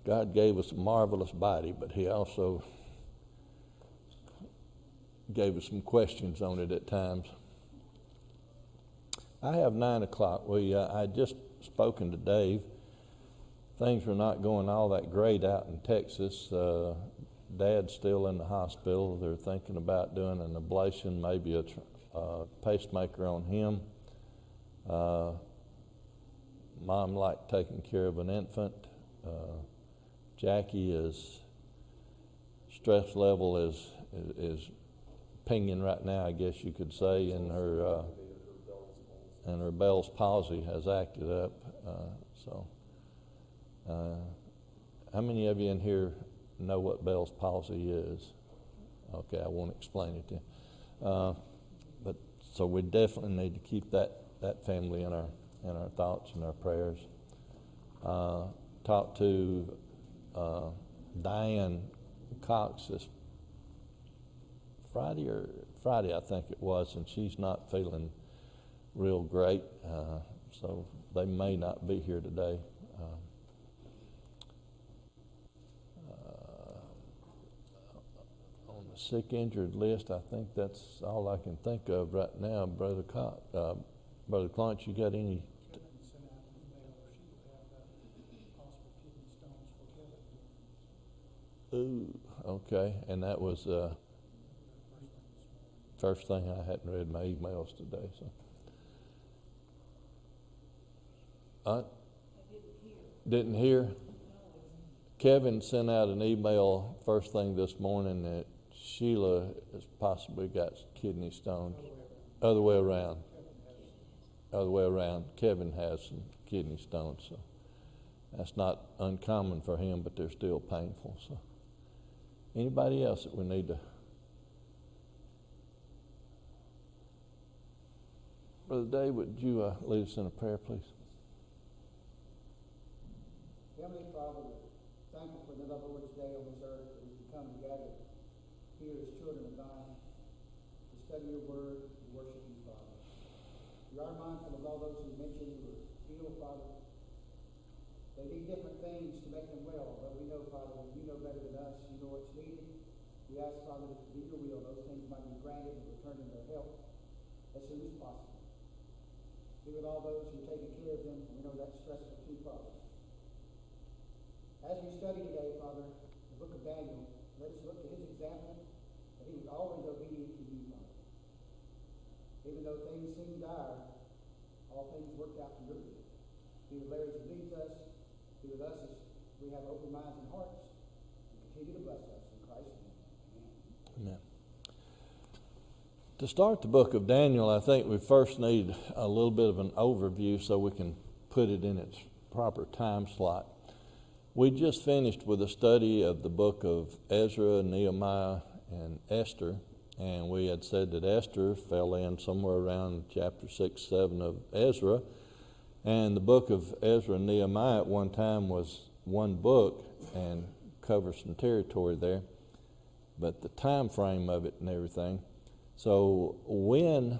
God gave us a marvelous body, but He also gave us some questions on it at times. I have 9 o'clock. I just spoken to Dave. Things are not going all that great out in Texas. Dad's still in the hospital. They're thinking about doing an ablation, maybe a pacemaker on him. Mom liked taking care of an infant. Jackie is stress level is pinging right now, I guess you could say, and her Bell's palsy has acted up. How many of you in here know what Bell's palsy is? Okay, I won't explain it to you. But so we definitely need to keep that family in our thoughts and our prayers. Talked to Diane Cox this Friday, I think it was, and she's not feeling real great, so they may not be here today. On the sick injured list, I think that's all I can think of right now. Brother Clarence, you got any? Ooh, okay, and that was first thing. I hadn't read my emails today, so. Didn't hear. Kevin sent out an email first thing this morning that Sheila has possibly got kidney stones. Other way around. Kevin has some kidney stones, so that's not uncommon for him, but they're still painful. So, anybody else that we need to? Brother Dave, would you lead us in a prayer, please? Heavenly Father, thankful for another Lord's Day on this earth that we can come together here as children of God to study your word and worship you, Father. We are mindful of all those who mentioned who are ill, Father. They need different things to make them well, but we know, Father, that you know better than us. You know what's needed. We ask, Father, that to be your will, those things might be granted and return in their health as soon as possible. Be with all those who are taking care of them. We know that's stressful too, Father. As we study today, Father, the book of Daniel, let us look to his example, that he was always obedient to you, Father. Even though things seem dire, all things worked out for your good. Be with Larry as he leads us. Be with us as we have open minds and hearts. And continue to bless us. In Christ's name, amen. Amen. To start the book of Daniel, I think we first need a little bit of an overview so we can put it in its proper time slot. We just finished with a study of the book of Ezra, Nehemiah, and Esther, and we had said that Esther fell in somewhere around chapter 6, 7 of Ezra, and the book of Ezra and Nehemiah at one time was one book and covers some territory there, but the time frame of it and everything. So when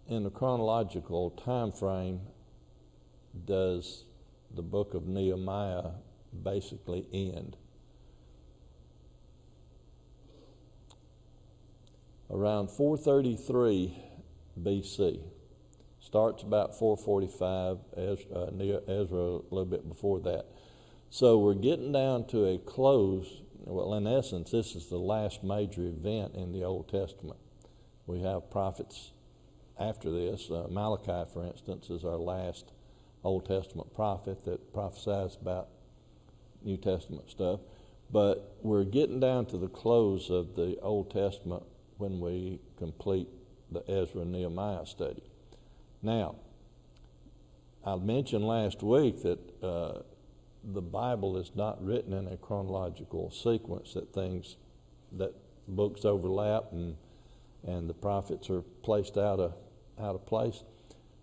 in the chronological time frame does the book of Nehemiah basically end? Around 433 BC. Starts about 445, Ezra a little bit before that. So we're getting down to a close. Well, in essence, this is the last major event in the Old Testament. We have prophets after this. Malachi, for instance, is our last Old Testament prophet that prophesies about New Testament stuff. But we're getting down to the close of the Old Testament when we complete the Ezra and Nehemiah study. Now, I mentioned last week that the Bible is not written in a chronological sequence, that books overlap and the prophets are placed out of place.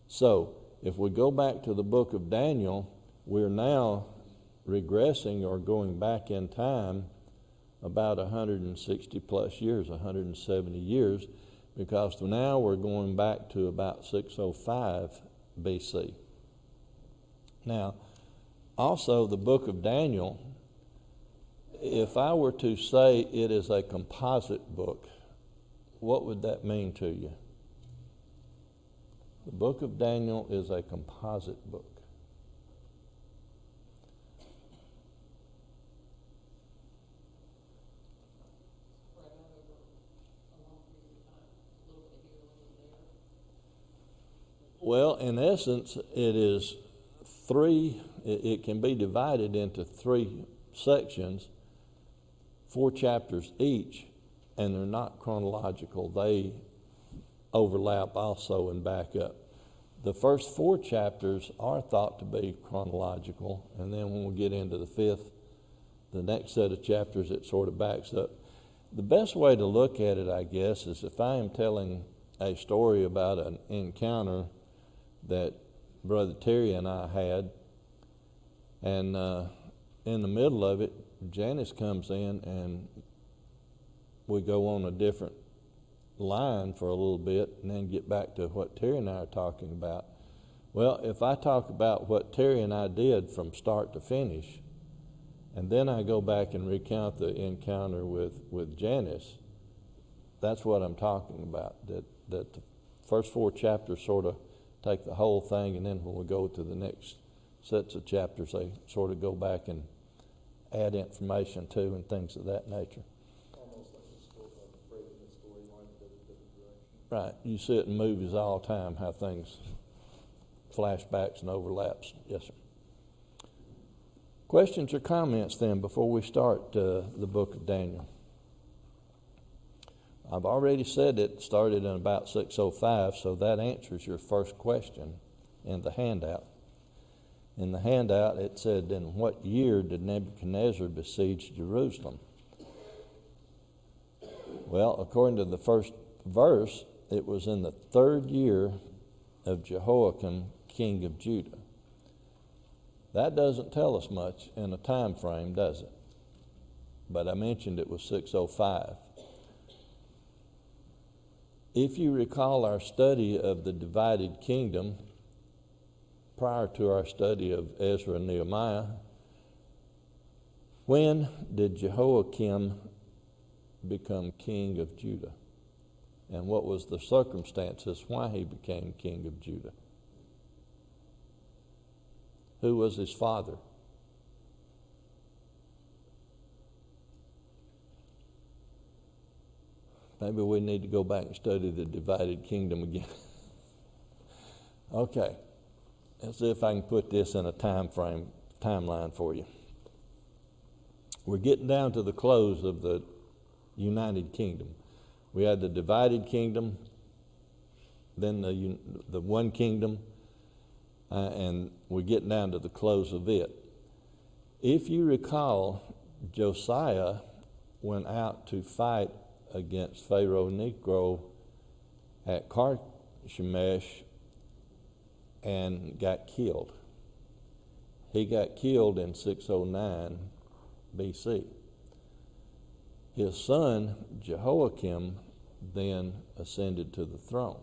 So if we go back to the book of Daniel, we're now regressing or going back in time about 160 plus years, 170 years, because now we're going back to about 605 BC. Now, also the book of Daniel If I were to say it is a composite book, what would that mean to you? The book of Daniel is a composite book. Well, in essence, it is three, it can be divided into three sections, 4 chapters each, and they're not chronological. They overlap also and back up. The first 4 chapters are thought to be chronological, and then when we get into the 5th, the next set of chapters, it sort of backs up. The best way to look at it, I guess, is if I am telling a story about an encounter that Brother Terry and I had, and in the middle of it, Janice comes in and we go on a different line for a little bit and then get back to what Terry and I are talking about. Well, if I talk about what Terry and I did from start to finish, and then I go back and recount the encounter with Janice, that's what I'm talking about, that the first 4 chapters sort of take the whole thing, and then when we go to the next sets of chapters, they sort of go back and add information to and things of that nature. Almost like a story, breaking the storyline to go a different direction. Right. You see it in movies all the time, how things, flashbacks and overlaps. Yes, sir. Questions or comments then before we start the book of Daniel? I've already said it started in about 605, so that answers your first question in the handout. In the handout, it said, in what year did Nebuchadnezzar besiege Jerusalem? Well, according to the first verse, it was in the 3rd year of Jehoiakim, king of Judah. That doesn't tell us much in a time frame, does it? But I mentioned it was 605. If you recall our study of the divided kingdom, prior to our study of Ezra and Nehemiah, when did Jehoiakim become king of Judah? And what was the circumstances why he became king of Judah? Who was his father? Maybe we need to go back and study the divided kingdom again. Okay. Let's see if I can put this in a timeline for you. We're getting down to the close of the United Kingdom. We had the divided kingdom, then the one kingdom, and we're getting down to the close of it. If you recall, Josiah went out to fight against Pharaoh Necho at Carchemish and got killed. He got killed in 609 BC. His son, Jehoiakim, then ascended to the throne.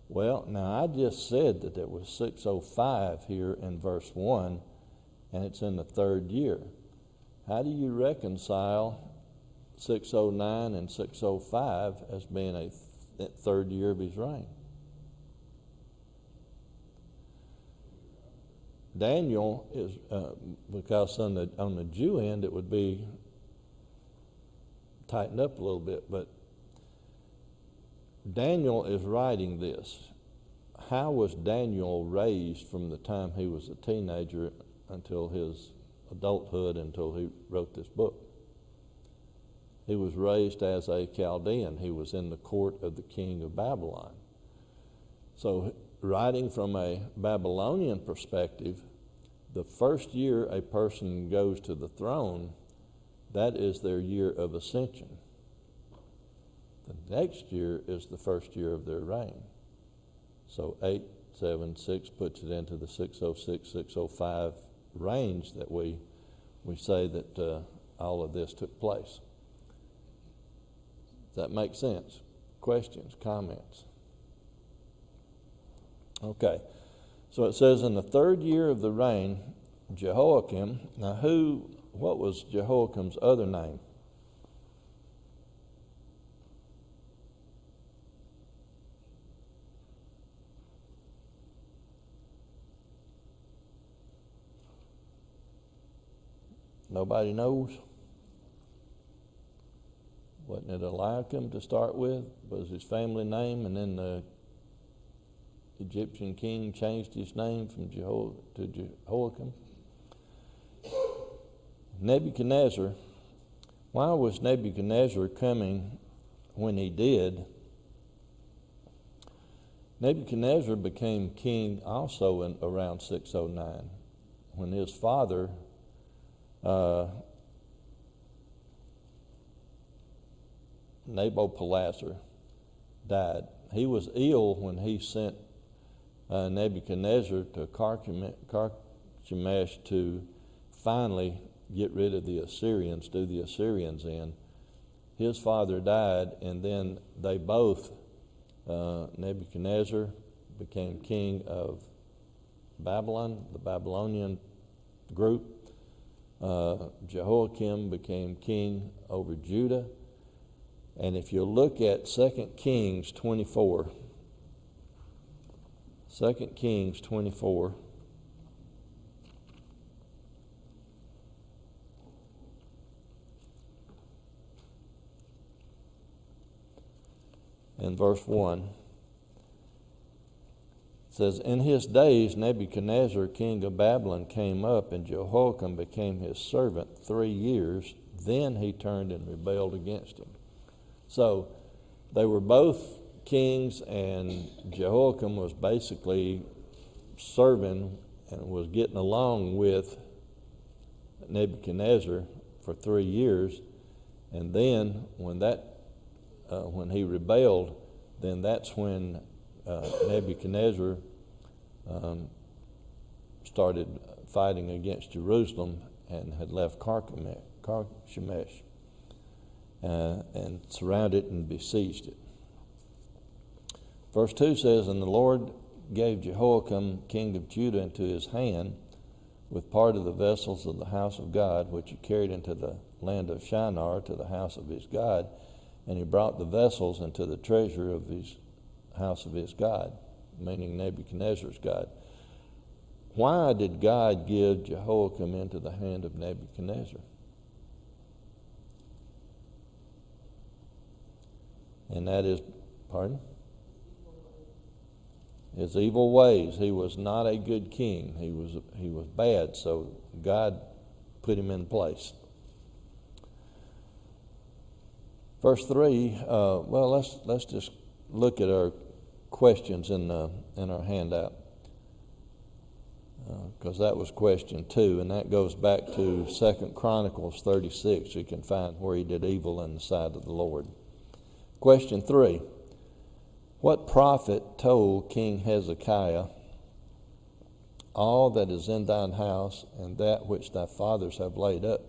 Well, now I just said that it was 605 here in verse 1, and it's in the 3rd year. How do you reconcile 609 and 605 as being a 3rd year of his reign? Daniel is, because on the Jew end it would be tightened up a little bit, but Daniel is writing this. How was Daniel raised from the time he was a teenager until his adulthood, until he wrote this book? He was raised as a Chaldean. He was in the court of the king of Babylon. So, writing from a Babylonian perspective, the first year a person goes to the throne, that is their year of ascension. The next year is the first year of their reign. So 876 puts it into the 606, 605 range that we say that all of this took place. Does that make sense? Questions, comments? Okay. So it says in the 3rd year of the reign, Jehoiakim. Now what was Jehoiakim's other name? Nobody knows? Wasn't it Eliakim to start with? Was his family name, and then the Egyptian king changed his name from to Jehoiakim? Nebuchadnezzar. Why was Nebuchadnezzar coming when he did? Nebuchadnezzar became king also in around 609 when his father Nabopolassar died. He was ill when he sent Nebuchadnezzar to Carchemish to finally get rid of the Assyrians, do the Assyrians in. His father died, and then they both, Nebuchadnezzar became king of Babylon, the Babylonian group. Jehoiakim became king over Judah. And if you look at 2 Kings 24, 2 Kings 24, and verse 1, says, in his days Nebuchadnezzar, king of Babylon, came up, and Jehoiakim became his servant 3 years. Then he turned and rebelled against him. So they were both kings, and Jehoiakim was basically serving and was getting along with Nebuchadnezzar for 3 years. And then when he rebelled, then that's when Nebuchadnezzar started fighting against Jerusalem and had left Carchemish and surrounded it and besieged it. Verse 2 says, and the Lord gave Jehoiakim, king of Judah, into his hand with part of the vessels of the house of God, which he carried into the land of Shinar to the house of his God, and he brought the vessels into the treasure of his house of his God, meaning Nebuchadnezzar's God. Why did God give Jehoiakim into the hand of Nebuchadnezzar? And that is, pardon? His evil ways. He was not a good king. He was bad, so God put him in place. Verse 3, let's just look at our questions in our handout, because that was question 2, and that goes back to 2 Chronicles 36. You can find where he did evil in the sight of the Lord. Question 3, what prophet told King Hezekiah, all that is in thine house and that which thy fathers have laid up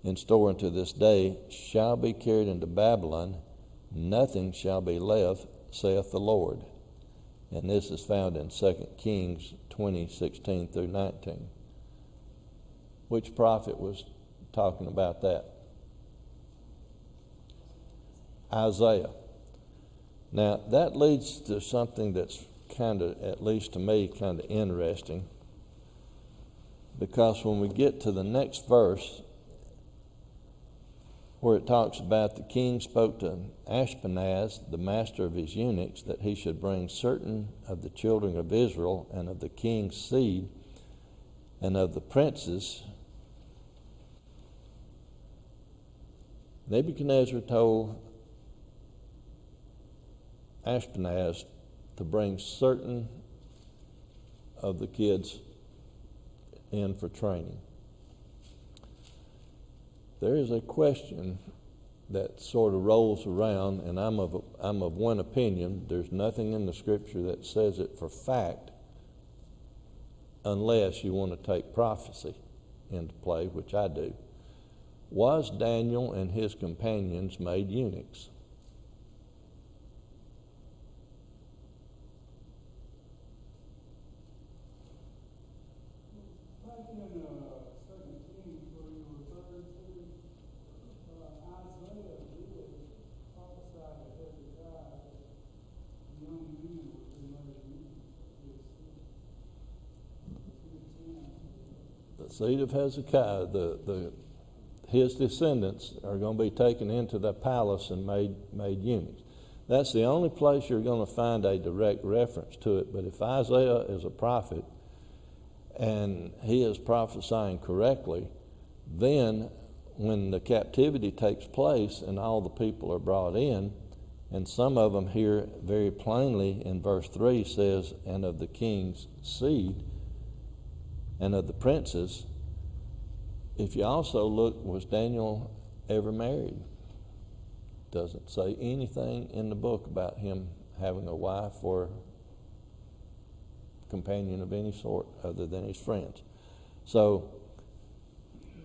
in store unto this day shall be carried into Babylon, nothing shall be left, saith the Lord. And this is found in 2 Kings 20:16 through 19. Which prophet was talking about that? Isaiah. Now, that leads to something that's kind of, at least to me, kind of interesting. Because when we get to the next verse, where it talks about the king spoke to Ashpenaz, the master of his eunuchs, that he should bring certain of the children of Israel and of the king's seed and of the princes, Nebuchadnezzar told Ashpenaz to bring certain of the kids in for training. There is a question that sort of rolls around, and I'm of one opinion. There's nothing in the scripture that says it for fact, unless you want to take prophecy into play, which I do. Was Daniel and his companions made eunuchs? Back in 2 Kings, where you were seed of Hezekiah, his descendants are going to be taken into the palace and made eunuchs. That's the only place you're going to find a direct reference to it. But if Isaiah is a prophet and he is prophesying correctly, then when the captivity takes place and all the people are brought in, and some of them here very plainly in verse 3 says, and of the king's seed and of the princes. If you also look, was Daniel ever married? Doesn't say anything in the book about him having a wife or companion of any sort other than his friends. So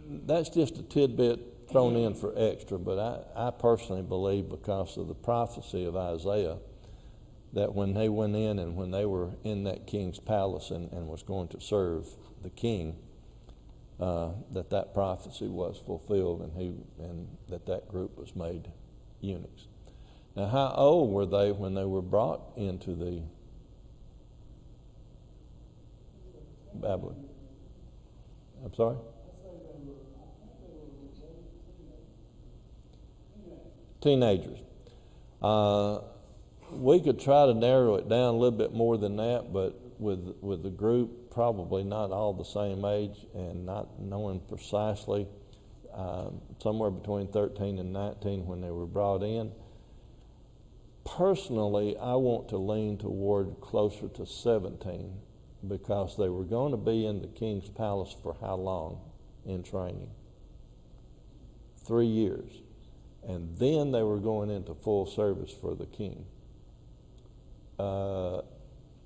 that's just a tidbit thrown in for extra, but I personally believe, because of the prophecy of Isaiah, that when they went in and when they were in that king's palace and was going to serve the king, that prophecy was fulfilled, and that group was made eunuchs. Now, how old were they when they were brought into the Babylon? I'm sorry? Teenagers. We could try to narrow it down a little bit more than that, but with the group probably not all the same age, and not knowing precisely, somewhere between 13 and 19 when they were brought in. Personally, I want to lean toward closer to 17, because they were going to be in the king's palace for how long in training? 3 years. And then they were going into full service for the king.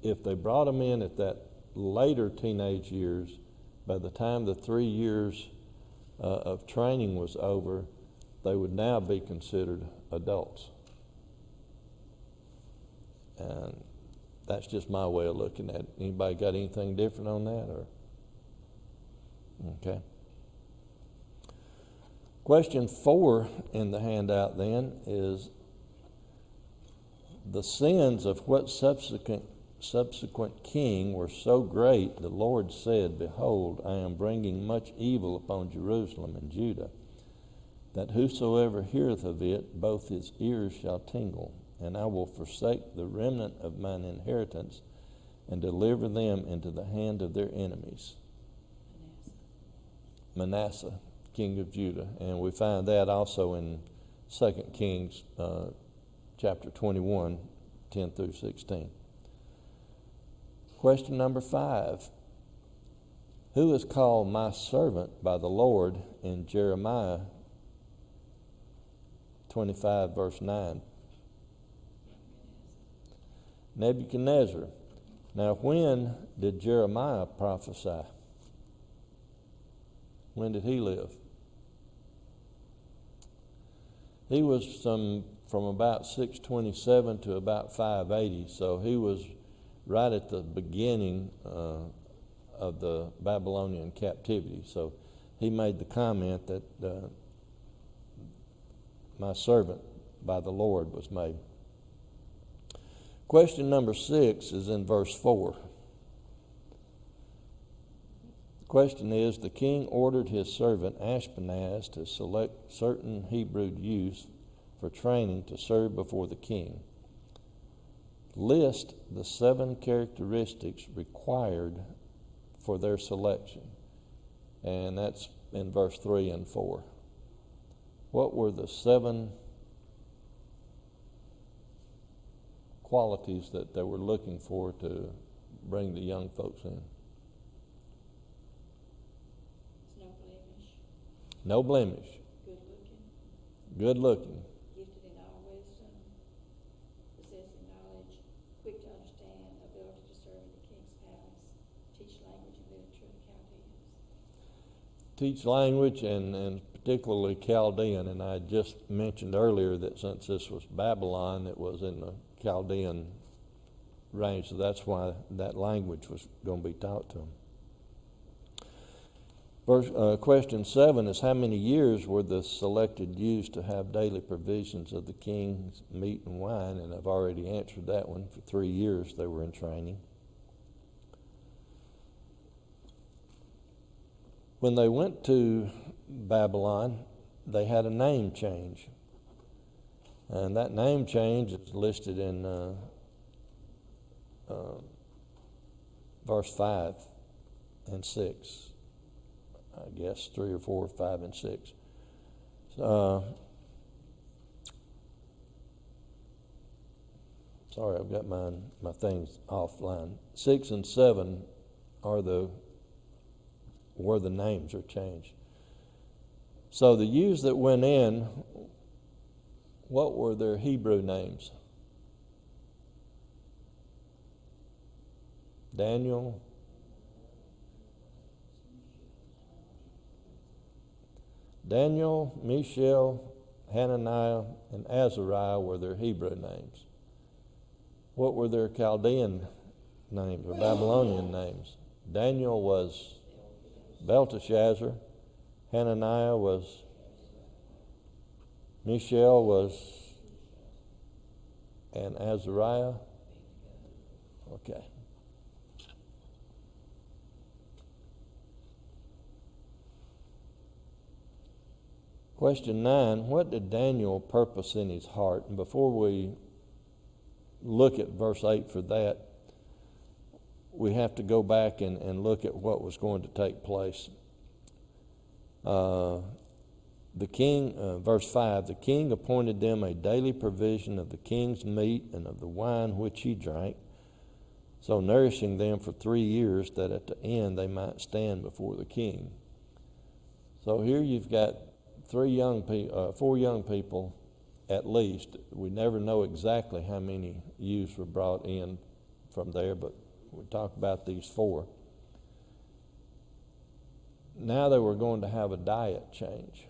If they brought them in at that later teenage years, by the time the 3 years of training was over, they would now be considered adults. And that's just my way of looking at it. Anybody got anything different on that? Or okay. Question 4 in the handout then is, the sins of what subsequent king were so great, the Lord said, behold, I am bringing much evil upon Jerusalem and Judah, that whosoever heareth of it, both his ears shall tingle, and I will forsake the remnant of mine inheritance, and deliver them into the hand of their enemies. Manasseh, king of Judah. And we find that also in 2 Kings chapter 21, 10 through 16. Question number 5. Who is called my servant by the Lord in Jeremiah 25, verse 9? Nebuchadnezzar. Now, when did Jeremiah prophesy? When did he live? He was from about 627 to about 580, so he was right at the beginning of the Babylonian captivity. So he made the comment that my servant by the Lord was made. Question number 6 is in verse 4. The question is, the king ordered his servant Ashpenaz to select certain Hebrew youths for training to serve before the king. List the 7 characteristics required for their selection. And that's in verse 3 and 4. What were the 7 qualities that they were looking for to bring the young folks in? No blemish. No blemish. Good looking. Good looking. Gifted in all wisdom. Possessing knowledge. Quick to understand. Ability to serve in the king's palace. Teach language and literature of the Chaldeans. Teach language and particularly Chaldean. And I just mentioned earlier that since this was Babylon, it was in the Chaldean range. So that's why that language was going to be taught to them. Question 7 is, how many years were the selected used to have daily provisions of the king's meat and wine? And I've already answered that one. For 3 years they were in training. When they went to Babylon, they had a name change. And that name change is listed in verse 5 and 6. I guess 3 or 4, 5 and 6. Sorry, I've got my things offline. 6 and 7 are where the names are changed. So the youths that went in, what were their Hebrew names? Daniel, Mishael, Hananiah, and Azariah were their Hebrew names. What were their Chaldean names or Babylonian names? Daniel was Belteshazzar, Hananiah was, Mishael was, and Azariah. Okay. Question 9, what did Daniel purpose in his heart? And before we look at verse 8 for that, we have to go back and look at what was going to take place. The king, verse 5, the king appointed them a daily provision of the king's meat and of the wine which he drank, so nourishing them for 3 years, that at the end they might stand before the king. So here you've got 4 young people at least. We never know exactly how many youths were brought in from there, but we talk about these 4. Now they were going to have a diet change.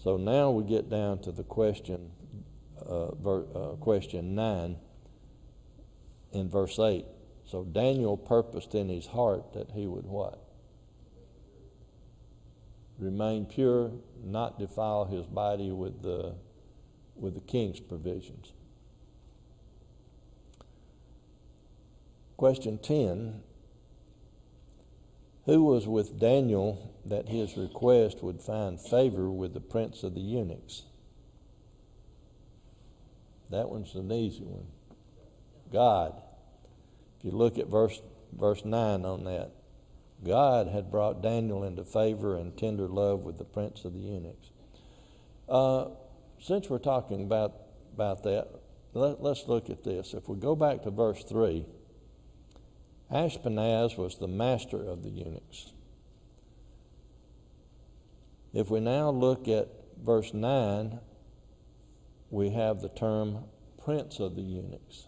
So now we get down to the question 9 in verse 8. So Daniel purposed in his heart that he would what? Remain pure, not defile his body with the king's provisions. Question 10. Who was with Daniel that his request would find favor with the prince of the eunuchs? That one's an easy one. God. If you look at verse 9 on that, God had brought Daniel into favor and tender love with the prince of the eunuchs. Since we're talking about that, let's look at this. If we go back to verse 3, Ashpenaz was the master of the eunuchs. If we now look at verse 9, we have the term prince of the eunuchs.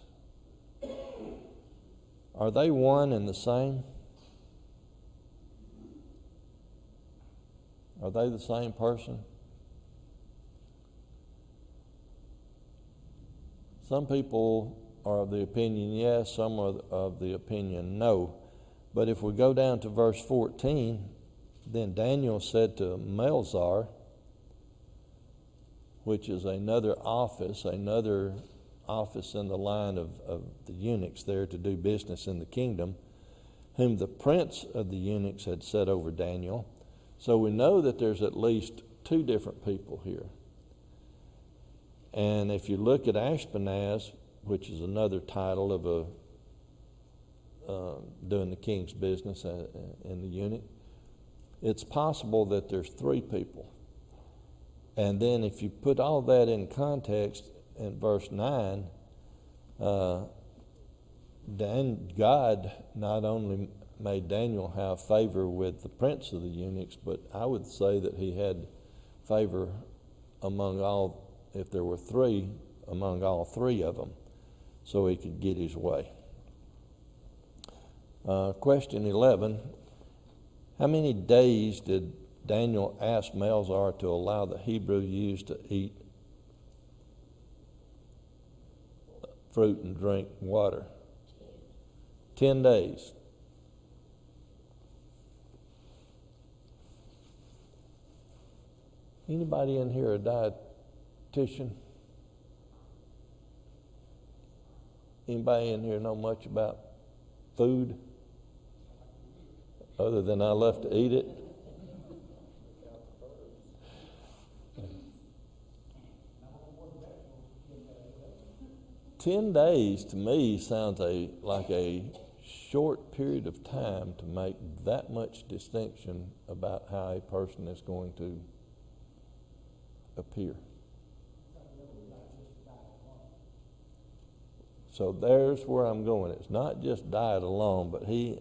Are they one and the same? Are they the same person? Some people are of the opinion yes, some are of the opinion no. But if we go down to verse 14, then Daniel said to Melzar, which is another office in the line of the eunuchs there to do business in the kingdom, whom the prince of the eunuchs had set over Daniel. So we know that there's at least 2 different people here. And if you look at Ashpenaz, which is another title of doing the king's business in the eunuch, it's possible that there's 3 people. And then if you put all that in context in verse 9, then God not only made Daniel have favor with the prince of the eunuchs, but I would say that he had favor among all, if there were 3, among all 3 of them, so he could get his way. Question 11, how many days did Daniel ask Melzar to allow the Hebrew youths to eat fruit and drink water? 10 days. Anybody in here a dietitian? Anybody in here know much about food? other than I love to eat it. 10 days to me sounds like a short period of time to make that much distinction about how a person is going to appear. So there's where I'm going. It's not just diet alone, but he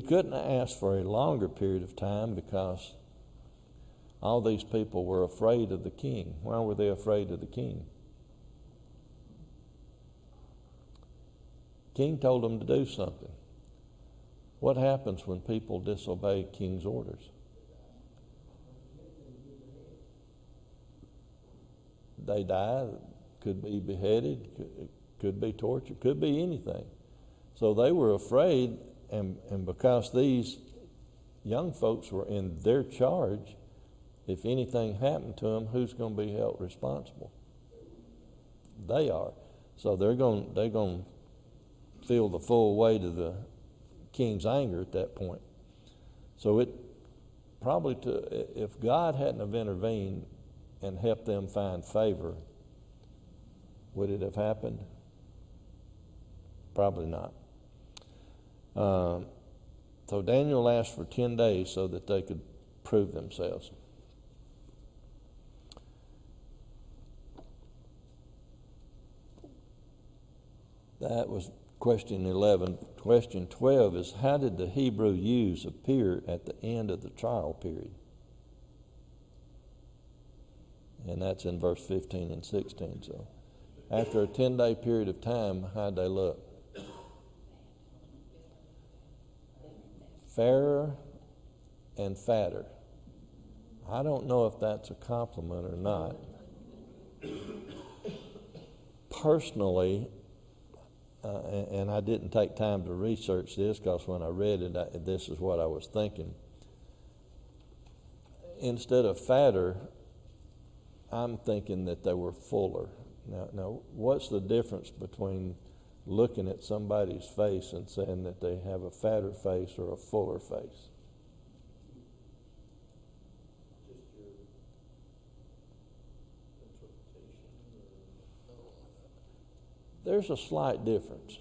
couldn't ask for a longer period of time because all these people were afraid of the king. Why were they afraid of the king? King told them to do something. What happens when people disobey king's orders? They die, could be beheaded, could be tortured, could be anything. So they were afraid, and because these young folks were in their charge, if anything happened to them, who's going to be held responsible? They are. So they're going to feel the full weight of the king's anger at that point. So it probably, if God hadn't have intervened and helped them find favor, would it have happened? Probably not. So Daniel asked for 10 days so that they could prove themselves. That was question 11. Question 12 is, how did the Hebrew youths appear at the end of the trial period? And that's in verse 15 and 16. So after a 10-day period of time, how'd they look? Fairer and fatter. I don't know if that's a compliment or not. Personally, and I didn't take time to research this because when I read it, this is what I was thinking. Instead of fatter, I'm thinking that they were fuller. Now, what's the difference between looking at somebody's face and saying that they have a fatter face or a fuller face? Just your interpretation. There's a slight difference.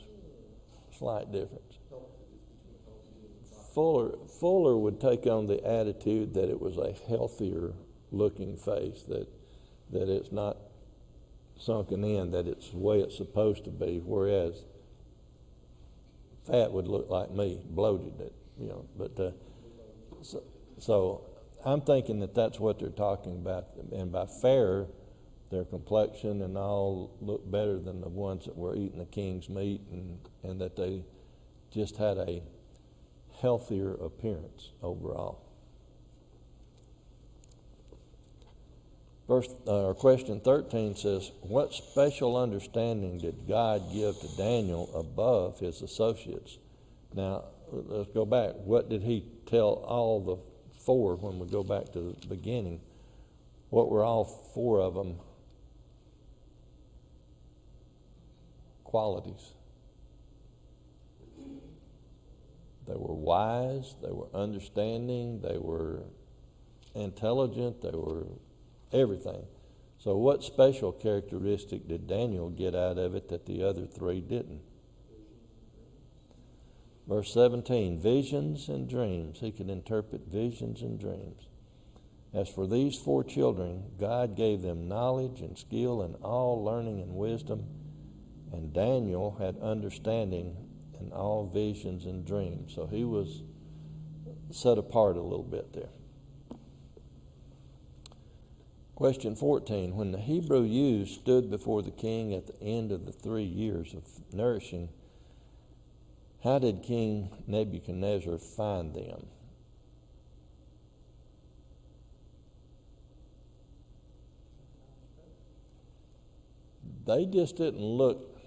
Fuller would take on the attitude that it was a healthier looking face, that it's not sunken in, that it's the way it's supposed to be, whereas fat would look like me, bloated, but so I'm thinking that that's what they're talking about, and by fair, their complexion and all looked better than the ones that were eating the king's meat, and that they just had a healthier appearance overall. Question 13 says, what special understanding did God give to Daniel above his associates? Now, let's go back. What did he tell all the four when we go back to the beginning? What were all four of them qualities? They were wise, they were understanding, they were intelligent, they were everything. So what special characteristic did Daniel get out of it that the other three didn't? Verse 17, visions and dreams. He could interpret visions and dreams. As for these four children, God gave them knowledge and skill and all learning and wisdom, and Daniel had understanding in all visions and dreams. So he was set apart a little bit there. Question 14, when the Hebrew youths stood before the king at the end of the 3 years of nourishing, how did King Nebuchadnezzar find them? They just didn't look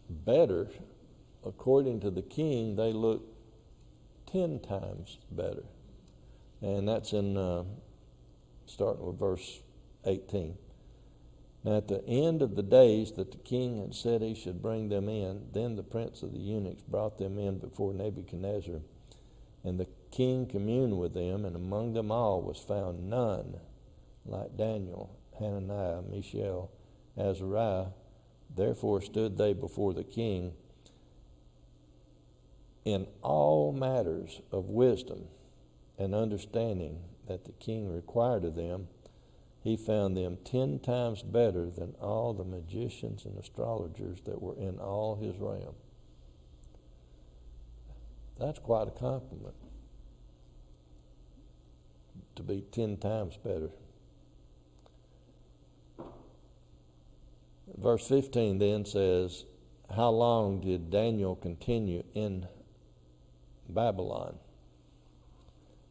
better. According to the king, they looked 10 times better. And that's in starting with verse 18. Now at the end of the days that the king had said he should bring them in, then the prince of the eunuchs brought them in before Nebuchadnezzar. And the king communed with them, and among them all was found none like Daniel, Hananiah, Mishael, Azariah. Therefore stood they before the king in all matters of wisdom and understanding that the king required of them. He found them 10 times better than all the magicians and astrologers that were in all his realm. That's quite a compliment, to be 10 times better. Verse 15 then says, how long did Daniel continue in Babylon?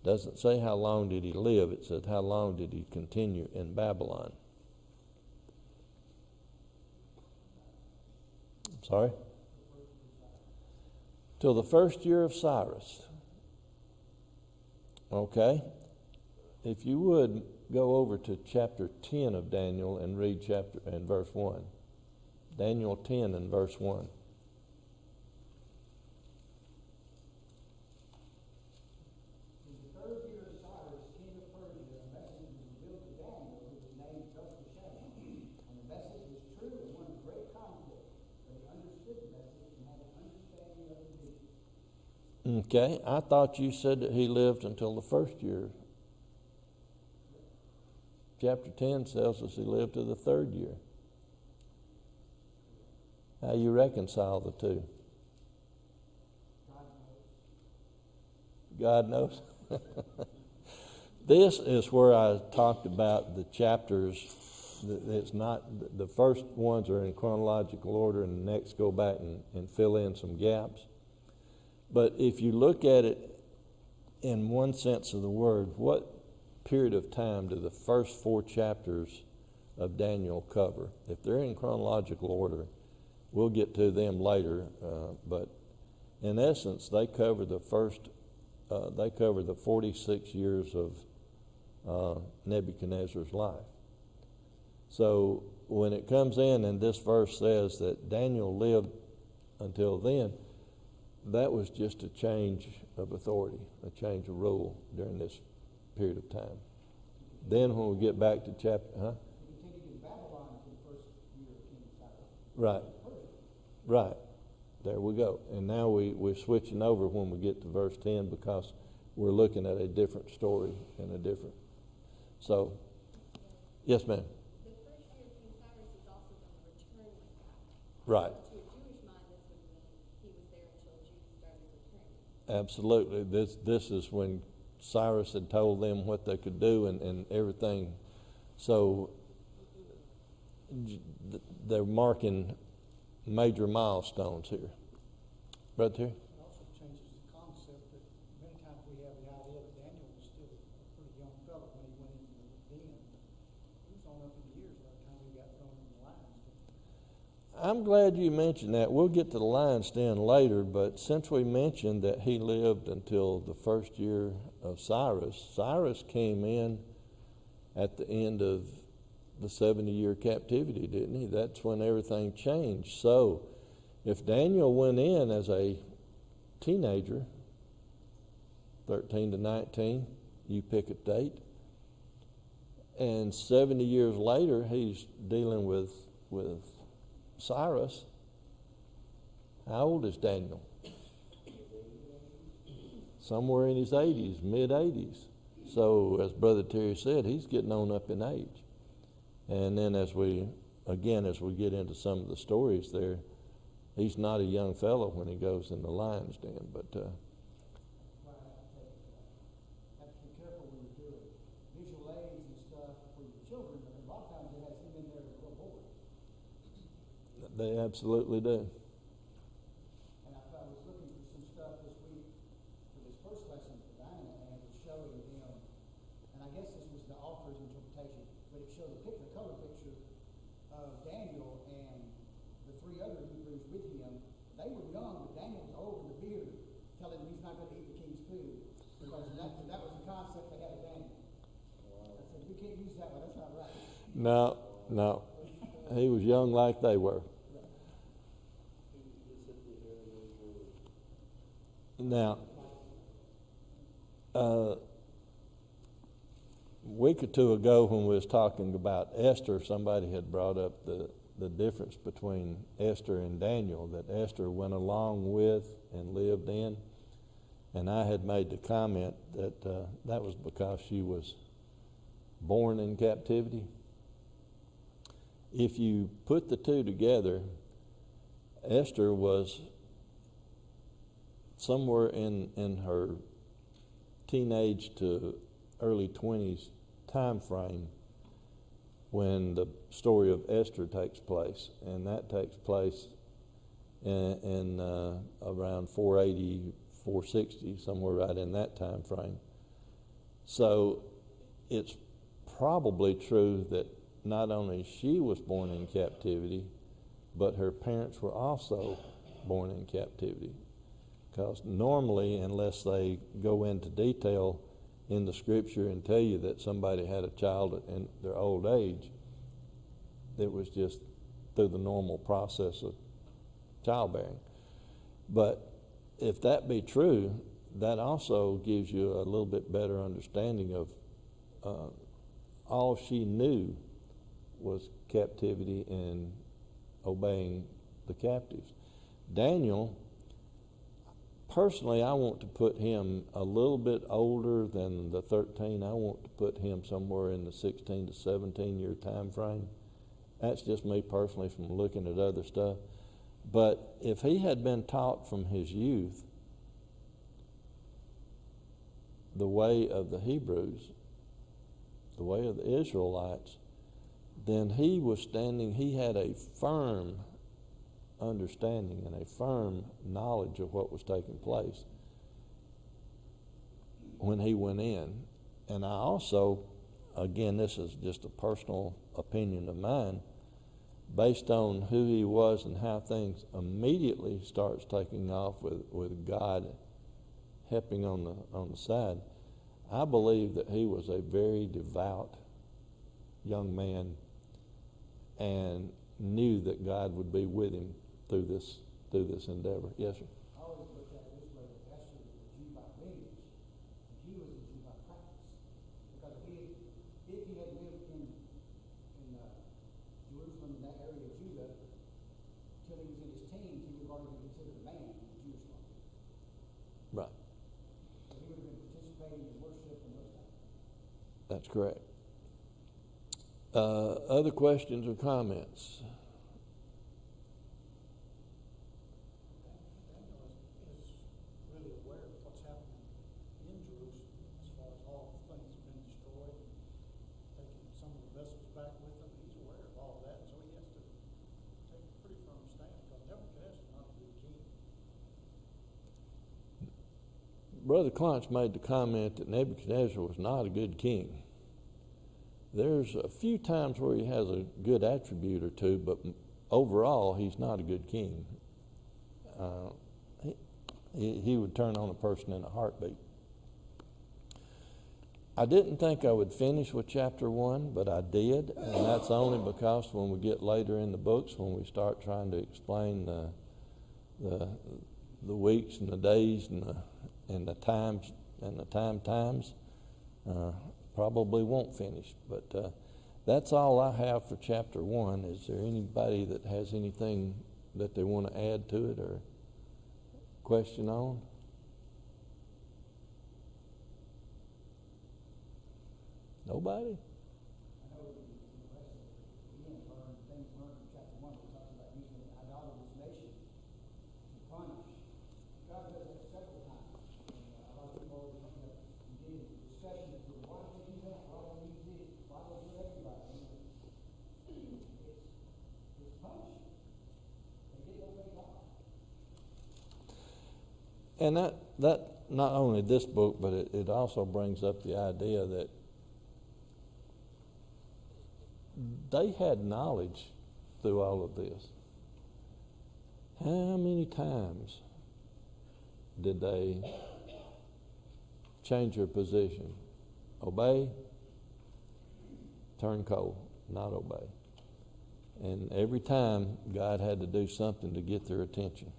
Doesn't say how long did he live, it says how long did he continue in Babylon. Sorry? Till the first year of Cyrus. Okay? If you would go over to chapter 10 of Daniel and read verse 1. Daniel 10 and verse 1. In the third year of Cyrus, king of Persia, a message was revealed to Daniel, who was named Belteshazzar. And the message was true and one of great conflict. But he understood the message and had an understanding of the vision. Okay, I thought you said that he lived until the first year. Chapter 10 tells us he lived to the third year. How you reconcile the two? God knows. This is where I talked about the chapters. It's not, the first ones are in chronological order, and the next go back and fill in some gaps. But if you look at it in one sense of the word, what period of time do the first 4 chapters of Daniel cover? If they're in chronological order, we'll get to them later, but in essence, they cover the 46 years of Nebuchadnezzar's life. So when it comes in and this verse says that Daniel lived until then, that was just a change of authority, a change of rule during this period of time. Then when we get back to chapter, He continued in Babylon until the first year of King Cyrus. Right. Right. There we go. And now we're switching over when we get to verse 10 because we're looking at a different story and a different. So, yes, ma'am. The first year of King Cyrus is also when the return was happening. Right. To a Jewish mind, this would mean he was there until Jews started returning. Absolutely. This is when Cyrus had told them what they could do and everything. So they're marking major milestones here. Brother Terry? It also changes the concept that many times we have the idea that Daniel was still a pretty young fellow when he went into the den. He was on up in the years by the time he got thrown in the lion's den. I'm glad you mentioned that. We'll get to the lion's den later, but since we mentioned that he lived until the first year of Cyrus, Cyrus came in at the end of the 70-year captivity, didn't he? That's when everything changed. So if Daniel went in as a teenager, 13 to 19, you pick a date, and 70 years later he's dealing with Cyrus. How old is Daniel? Somewhere in his 80s, mid-80s. So as Brother Terry said, he's getting on up in age. And then as we get into some of the stories there, he's not a young fellow when he goes in the lion's den. But That's why I have to be careful when you're doing visual aids and stuff for your children. But a lot of times it has him in there as a little boy. they absolutely do. And I was looking for some stuff this week for this first lesson that Diana had, was showing him, and I guess this was the author's interpretation, but it showed a color picture of Daniel and the 3 other Hebrews with him. They were young, but Daniel was old with a beard, telling him he's not going to eat the king's food, because that was the concept they had of Daniel. I said, we can't use that one, that's not right. No. He was young like they were. Now, A week or two ago when we was talking about Esther, somebody had brought up the difference between Esther and Daniel, that Esther went along with and lived in. And I had made the comment that that was because she was born in captivity. If you put the two together, Esther was somewhere in her teenage to early 20s time frame when the story of Esther takes place, and that takes place in around 480, 460, somewhere right in that time frame. So it's probably true that not only she was born in captivity, but her parents were also born in captivity. Because normally, unless they go into detail in the scripture and tell you that somebody had a child in their old age, it was just through the normal process of childbearing. But if that be true, that also gives you a little bit better understanding of all she knew was captivity and obeying the captives. Daniel, personally, I want to put him a little bit older than the 13. I want to put him somewhere in the 16 to 17 year time frame. That's just me personally from looking at other stuff. But if he had been taught from his youth the way of the Hebrews, the way of the Israelites, then he had a firm understanding and a firm knowledge of what was taking place when he went in. And I also, again, this is just a personal opinion of mine, based on who he was and how things immediately starts taking off with God helping on the side, I believe that he was a very devout young man and knew that God would be with him through this endeavor. Yes, sir. I always look at it this way, that Esther was a Jew by lineage, and he was a Jew by practice. Because if he had lived in Jerusalem, in that area of Judah, till he was in his teens, he would have already been considered a man in the Jewish law. Right. So he would have been participating in worship and those things. That's correct. Other questions or comments? Daniel is really aware of what's happening in Jerusalem as far as all the things that have been destroyed, taking some of the vessels back with him. He's aware of all that, so he has to take a pretty firm stand because Nebuchadnezzar is not a good king. Brother Clunch made the comment that Nebuchadnezzar was not a good king. There's a few times where he has a good attribute or two, but overall, he's not a good king. He would turn on a person in a heartbeat. I didn't think I would finish with chapter 1, but I did, and that's only because when we get later in the books, when we start trying to explain the weeks and the days and the times and the times, probably won't finish. But that's all I have for chapter 1. Is there anybody that has anything that they want to add to it or question on? Nobody? I know in the rest of it, things learned in chapter 1, we talked about using an idolatrous nation to punish. God does that several times. And a lot of people always come up and get into discussions with, why did they do that? Why did they use this? Why did they do everybody? It's punishment. They did obey God. And that not only this book, but it also brings up the idea that they had knowledge through all of this. How many times did they change their position? Obey, turn cold, not obey. And every time God had to do something to get their attention.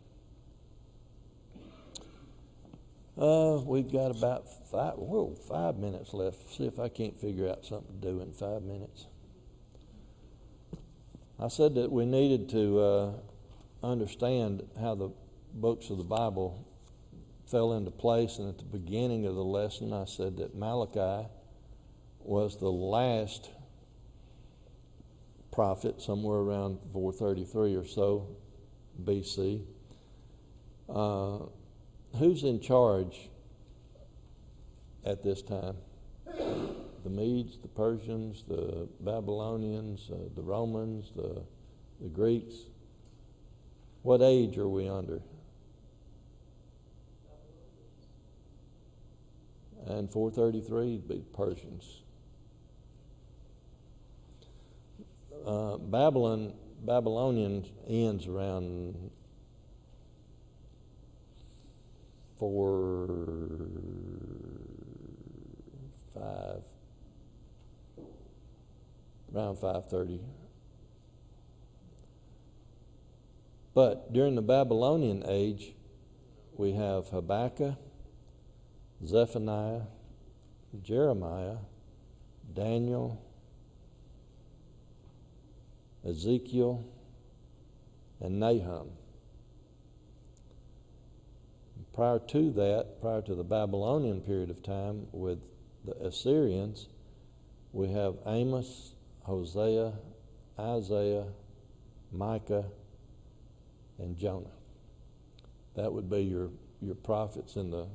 We've got about 5 minutes left. See if I can't figure out something to do in 5 minutes. I said that we needed to understand how the books of the Bible fell into place, and at the beginning of the lesson I said that Malachi was the last prophet, somewhere around 433 or so BC. Who's in charge at this time? The Medes, the Persians, the Babylonians, the Romans, the Greeks. What age are we under? And 433 would be Persians. Babylonian ends around 530. But during the Babylonian age, we have Habakkuk, Zephaniah, Jeremiah, Daniel, Ezekiel, and Nahum. Prior to that, prior to the Babylonian period of time with the Assyrians, we have Amos, Hosea, Isaiah, Micah, and Jonah. That would be your prophets in the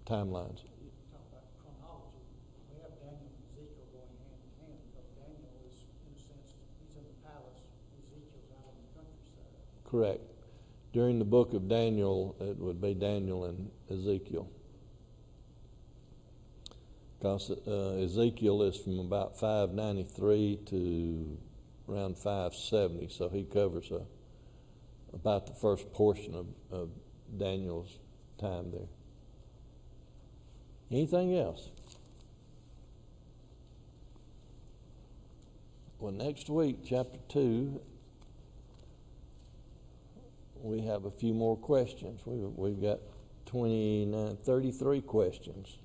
timelines. Talk about chronology. We have Daniel and Ezekiel going hand in hand because Daniel is, in a sense, he's in the palace. Ezekiel's out in the countryside. Correct. During the book of Daniel, it would be Daniel and Ezekiel. Because Ezekiel is from about 593 to around 570, so he covers about the first portion of Daniel's time there. Anything else? Well, next week, chapter 2, we have a few more questions. We've got 33 questions.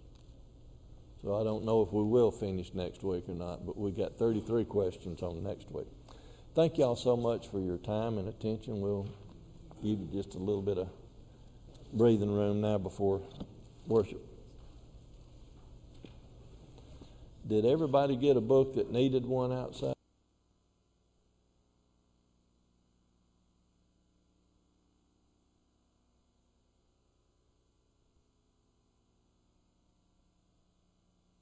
So I don't know if we will finish next week or not, but we got 33 questions on next week. Thank y'all so much for your time and attention. We'll give you just a little bit of breathing room now before worship. Did everybody get a book that needed one outside?